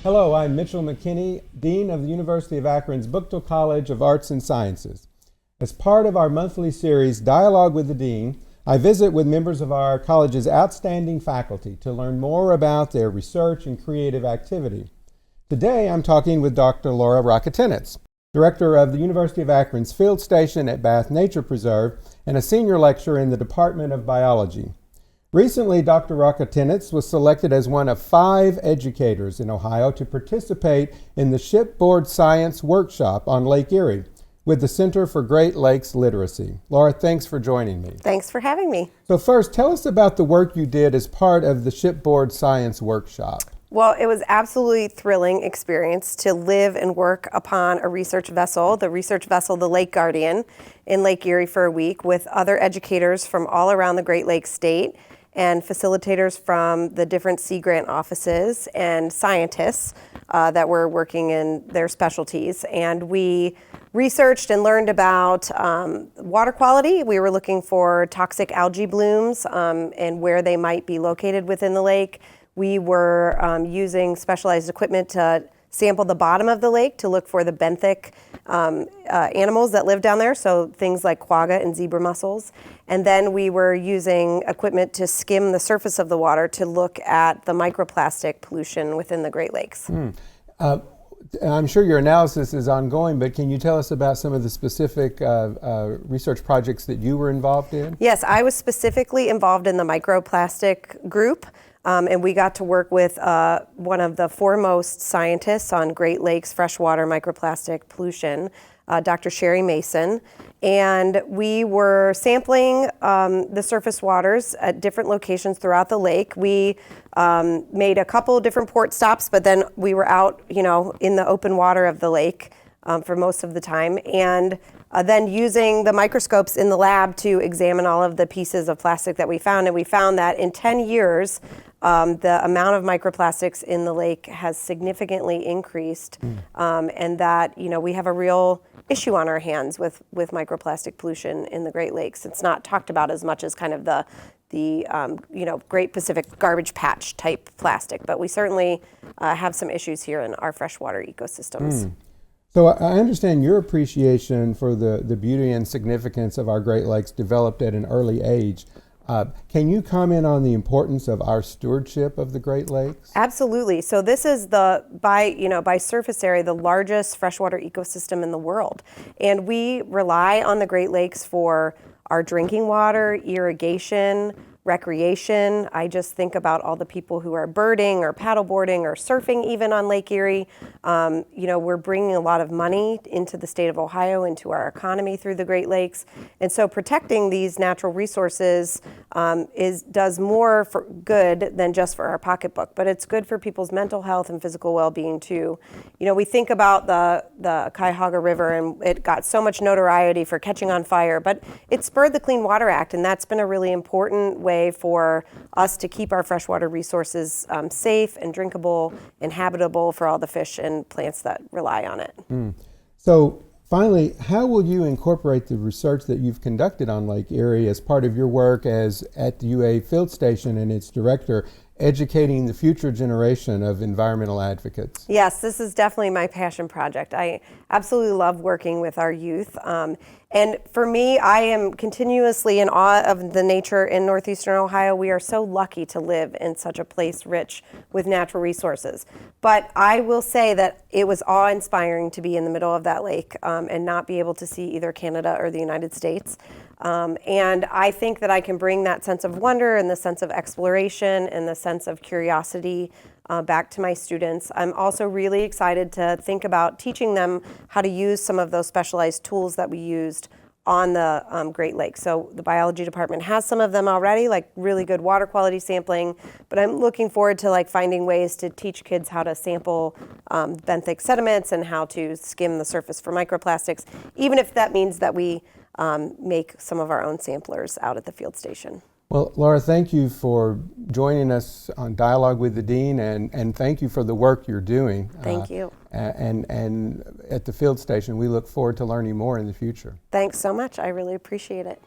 Hello, I'm Mitchell McKinney, Dean of the University of Akron's Buchtel College of Arts and Sciences. As part of our monthly series, Dialogue with the Dean, I visit with members of our college's outstanding faculty to learn more about their research and creative activity. Today, I'm talking with Dr. Lara Roketenetz, Director of the University of Akron's Field Station at Bath Nature Preserve and a senior lecturer in the Department of Biology. Recently, Dr. Roketenetz was selected as one of 5 educators in Ohio to participate in the Shipboard Science Workshop on Lake Erie with the Center for Great Lakes Literacy. Lara, thanks for joining me. Thanks for having me. So first, tell us about the work you did as part of the Shipboard Science Workshop. Well, it was absolutely thrilling experience to live and work upon a research vessel, the Lake Guardian, in Lake Erie for a week with other educators from all around the Great Lakes state and facilitators from the different Sea Grant offices and scientists that were working in their specialties. And we researched and learned about water quality. We were looking for toxic algae blooms and where they might be located within the lake. We were using specialized equipment to sample the bottom of the lake to look for the benthic animals that live down there, so things like quagga and zebra mussels. And then we were using equipment to skim the surface of the water to look at the microplastic pollution within the Great Lakes. I'm sure your analysis is ongoing, but can you tell us about some of the specific research projects that you were involved in? Yes, I was specifically involved in the microplastic group. And we got to work with one of the foremost scientists on Great Lakes freshwater microplastic pollution, Dr. Sherry Mason. And we were sampling the surface waters at different locations throughout the lake. We made a couple different port stops, but then we were out, in the open water of the lake for most of the time. And then using the microscopes in the lab to examine all of the pieces of plastic that we found. And we found that in 10 years, the amount of microplastics in the lake has significantly increased, and that we have a real issue on our hands with microplastic pollution in the Great Lakes. It's not talked about as much as kind of the Great Pacific garbage patch type plastic, but we certainly have some issues here in our freshwater ecosystems. So I understand your appreciation for the beauty and significance of our Great Lakes developed at an early age. Can you comment on the importance of our stewardship of the Great Lakes? Absolutely. So this is by surface area, the largest freshwater ecosystem in the world. And we rely on the Great Lakes for our drinking water, irrigation, recreation. I just think about all the people who are birding or paddleboarding or surfing even on Lake Erie. We're bringing a lot of money into the state of Ohio, into our economy through the Great Lakes. And so protecting these natural resources does more for good than just for our pocketbook, but it's good for people's mental health and physical well-being too. We think about the Cuyahoga River, and it got so much notoriety for catching on fire, but it spurred the Clean Water Act, and that's been a really important way for us to keep our freshwater resources safe and drinkable and habitable for all the fish and plants that rely on it. So finally, how will you incorporate the research that you've conducted on Lake Erie as part of your work as at the UA Field Station and its director, educating the future generation of environmental advocates? Yes, this is definitely my passion project. I absolutely love working with our youth. And for me, I am continuously in awe of the nature in northeastern Ohio. We are so lucky to live in such a place rich with natural resources. But I will say that it was awe-inspiring to be in the middle of that lake and not be able to see either Canada or the United States. And I think that I can bring that sense of wonder and the sense of exploration and the sense of curiosity back to my students. I'm also really excited to think about teaching them how to use some of those specialized tools that we used on the Great Lakes. So the biology department has some of them already, like really good water quality sampling, but I'm looking forward to finding ways to teach kids how to sample benthic sediments and how to skim the surface for microplastics, even if that means that we make some of our own samplers out at the field station. Well, Lara, thank you for joining us on Dialogue with the Dean, and thank you for the work you're doing. Thank you. And at the field station, we look forward to learning more in the future. Thanks so much. I really appreciate it.